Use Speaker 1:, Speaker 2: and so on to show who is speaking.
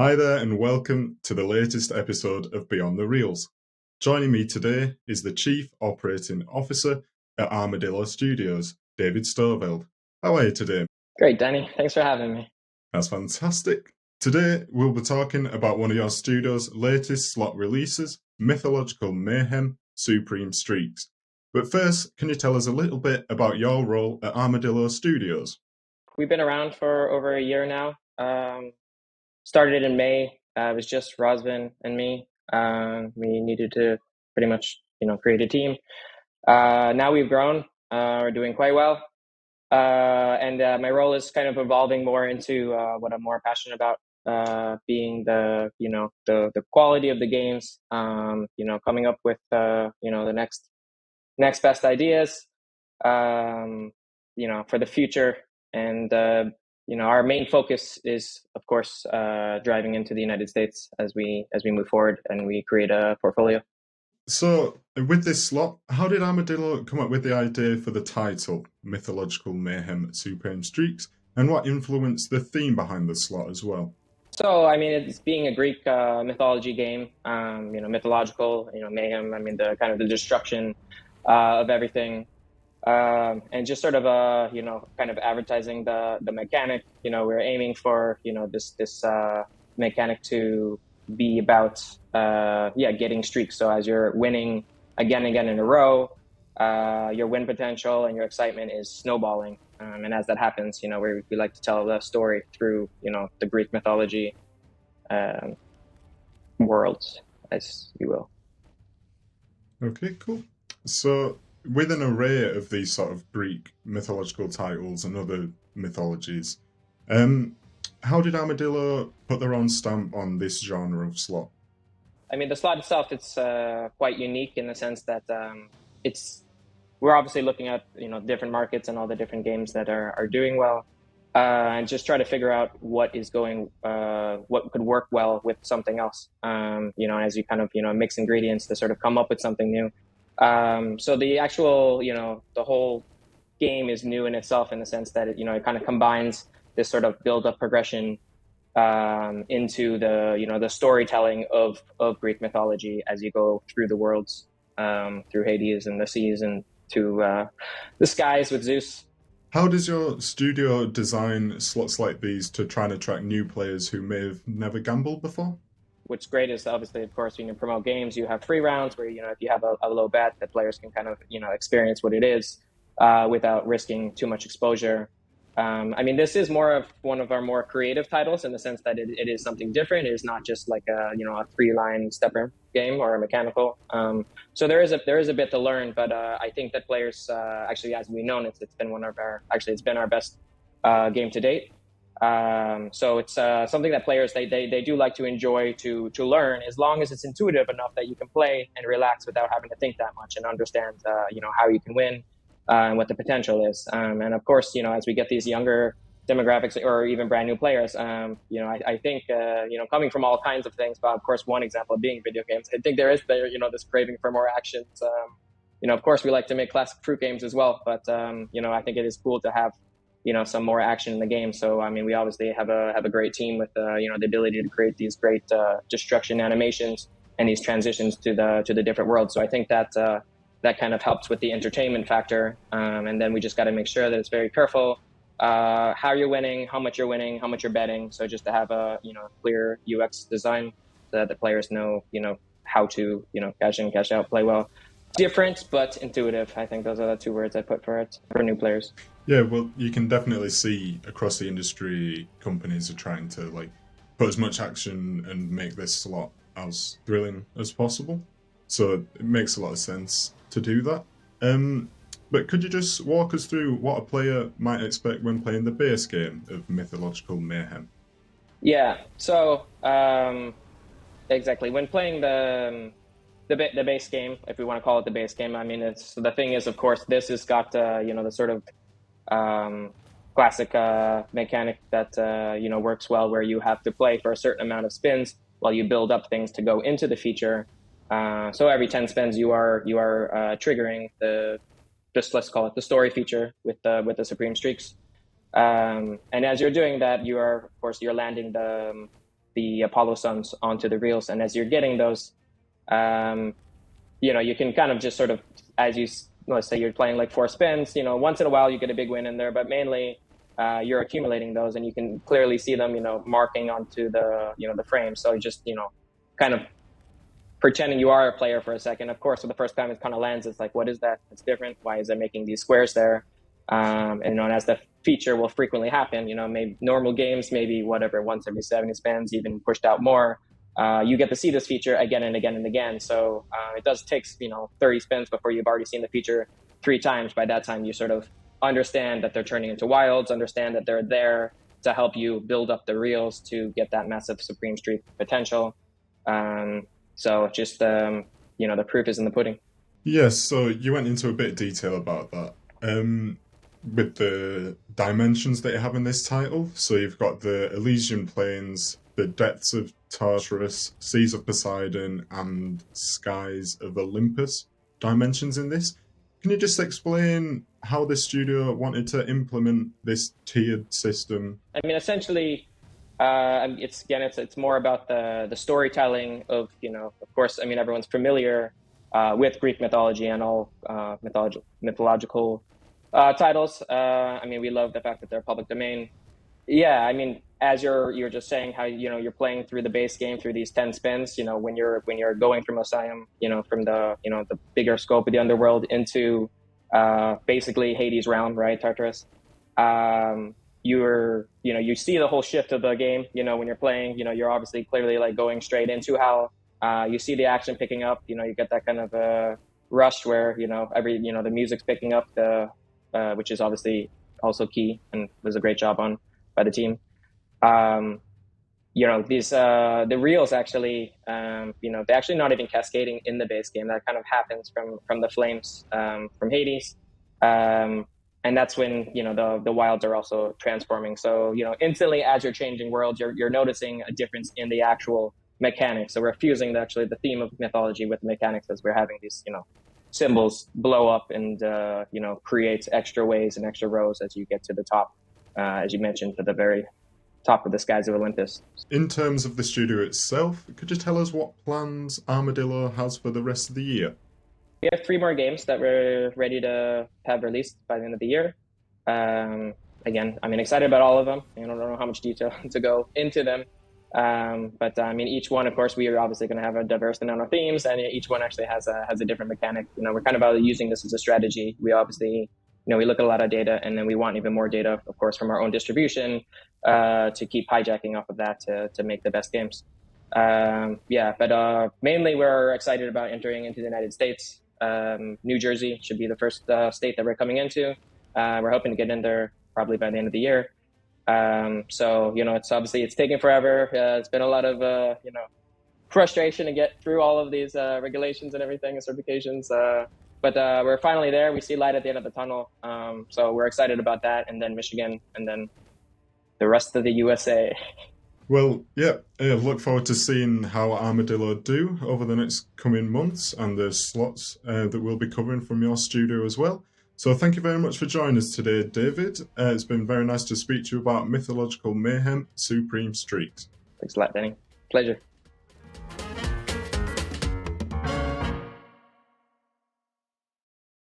Speaker 1: Hi there, and welcome to the latest episode of Beyond the Reels. Joining me today is the Chief Operating Officer at Armadillo Studios, David Stoveld. How are you today?
Speaker 2: Great, Danny. Thanks for having me.
Speaker 1: That's fantastic. Today, we'll be talking about one of your studio's latest slot releases, Mythological Mayhem Supreme Streaks. But first, can you tell us a little bit about your role at Armadillo Studios?
Speaker 2: We've been around for over a year now. Started in May. It was just Rosvin and me. We needed to pretty much, create a team. Now we've grown. We're doing quite well. And my role is kind of evolving more into what I'm more passionate about, being the quality of the games. Coming up with the next best ideas. For the future. And our main focus is, of course, driving into the United States as we move forward and we create a portfolio.
Speaker 1: So, with this slot, how did Armadillo come up with the idea for the title, Mythological Mayhem Supreme Streaks, and what influenced the theme behind the slot as well?
Speaker 2: So, it's being a Greek mythology game, mythological, mayhem, the kind of the destruction of everything. And just sort of kind of advertising the mechanic. We're aiming for this mechanic to be about getting streaks. So as you're winning again and again in a row, your win potential and your excitement is snowballing. And as that happens, we like to tell the story through the Greek mythology worlds, as you will.
Speaker 1: Okay, cool. So, with an array of these sort of Greek mythological titles and other mythologies, how did Armadillo put their own stamp on this genre of slot?
Speaker 2: The slot itself, it's quite unique in the sense that we're obviously looking at different markets and all the different games that are doing well, and just try to figure out what could work well with something else. As you kind of mix ingredients to sort of come up with something new. So the actual, the whole game is new in itself in the sense that it kind of combines this sort of build-up progression into the storytelling of Greek mythology as you go through the worlds, through Hades and the seas and to the skies with Zeus.
Speaker 1: How does your studio design slots like these to try and attract new players who may have never gambled before?
Speaker 2: What's great is obviously, of course, when you promote games, you have free rounds where, if you have a low bet, that players can kind of, experience what it is without risking too much exposure. This is more of one of our more creative titles in the sense that it is something different. It is not just like a 3-line stepper game or a mechanical. So there is a bit to learn, but I think that players actually, as we've known, it's been our best game to date. So it's something that players they do like to enjoy to learn, as long as it's intuitive enough that you can play and relax without having to think that much and understand how you can win and what the potential is. And of course, as we get these younger demographics or even brand new players, I think coming from all kinds of things, but of course one example being video games, I think there is this craving for more actions. Of course we like to make classic fruit games as well, but I think it is cool to have some more action in the game. So we obviously have a great team with the ability to create these great destruction animations and these transitions to the different worlds. So I think that that kind of helps with the entertainment factor. And then we just got to make sure that it's very careful how you're winning, how much you're betting. So just to have a clear UX design that the players know how to cash in, cash out, play well. Different but intuitive. I think those are the two words I put for it for new players.
Speaker 1: Yeah, well, you can definitely see across the industry, companies are trying to put as much action and make this slot as thrilling as possible. So it makes a lot of sense to do that. But could you just walk us through what a player might expect when playing the base game of Mythological Mayhem?
Speaker 2: Yeah. So exactly when playing the base game, if we want to call it the base game, the thing is, of course, this has got the sort of classic mechanic that works well, where you have to play for a certain amount of spins while you build up things to go into the feature. So every 10 spins, you are triggering let's call it the story feature with the Supreme Streaks. And as you're doing that, you're landing the Apollo suns onto the reels. And as you're getting those, you can kind of just sort of, let's say you're playing like 4 spins, once in a while you get a big win in there, but mainly you're accumulating those, and you can clearly see them, marking onto the frame. So just, kind of pretending you are a player for a second. Of course, for the first time it kind of lands, it's like, what is that? It's different. Why is it making these squares there? And as the feature will frequently happen, maybe normal games, maybe whatever, once every 70 spins, even pushed out more, you get to see this feature again and again and again. So it does take 30 spins before you've already seen the feature 3 times. By that time, you sort of understand that they're turning into wilds, understand that they're there to help you build up the reels to get that massive Supreme Streak potential. So just the proof is in the pudding.
Speaker 1: Yes, so you went into a bit of detail about that. With the dimensions that you have in this title. So you've got the Elysian Plains, the Depths of Tartarus, Seas of Poseidon, and Skies of Olympus dimensions in this. Can you just explain how the studio wanted to implement this tiered system?
Speaker 2: I mean, essentially, it's more about the storytelling of, of course, I mean, everyone's familiar with Greek mythology and all mythological titles. I mean, we love the fact that they're public domain. Yeah, I mean, as you're just saying how you're playing through the base game through these 10 spins. When you're going from Osium, from the the bigger scope of the underworld into basically Hades' realm, right, Tartarus. You see the whole shift of the game. When you're playing, you're obviously clearly like going straight into hell. You see the action picking up. You get that kind of rush where the music's picking up, which is obviously also key and was a great job on by the team. These the reels actually, they're actually not even cascading in the base game. That kind of happens from the flames from Hades. And that's when the wilds are also transforming. So instantly as you're changing worlds, you're noticing a difference in the actual mechanics. So we're fusing actually the theme of mythology with mechanics as we're having these symbols blow up and create extra ways and extra rows as you get to the top, as you mentioned, to the very top of the skies of Olympus.
Speaker 1: In terms of the studio itself, could you tell us what plans Armadillo has for the rest of the year?
Speaker 2: We have 3 more games that we're ready to have released by the end of the year. Again, I mean, excited about all of them. I don't know how much detail to go into them. But I mean, each one, of course, we are obviously going to have a diverse amount of themes, and each one actually has a different mechanic. We're kind of using this as a strategy. We obviously, we look at a lot of data, and then we want even more data, of course, from our own distribution to keep hijacking off of that to make the best games. But mainly we're excited about entering into the United States. New Jersey should be the first state that we're coming into. We're hoping to get in there probably by the end of the year. So it's taking forever. It's been a lot of frustration to get through all of these regulations and everything and certifications. But we're finally there. We see light at the end of the tunnel. So we're excited about that. And then Michigan, and then the rest of the USA.
Speaker 1: Well, yeah, look forward to seeing how Armadillo do over the next coming months, and the slots that we'll be covering from your studio as well. So thank you very much for joining us today, David. It's been very nice to speak to you about Mythological Mayhem Supreme Streaks.
Speaker 2: Thanks a lot, Danny. Pleasure.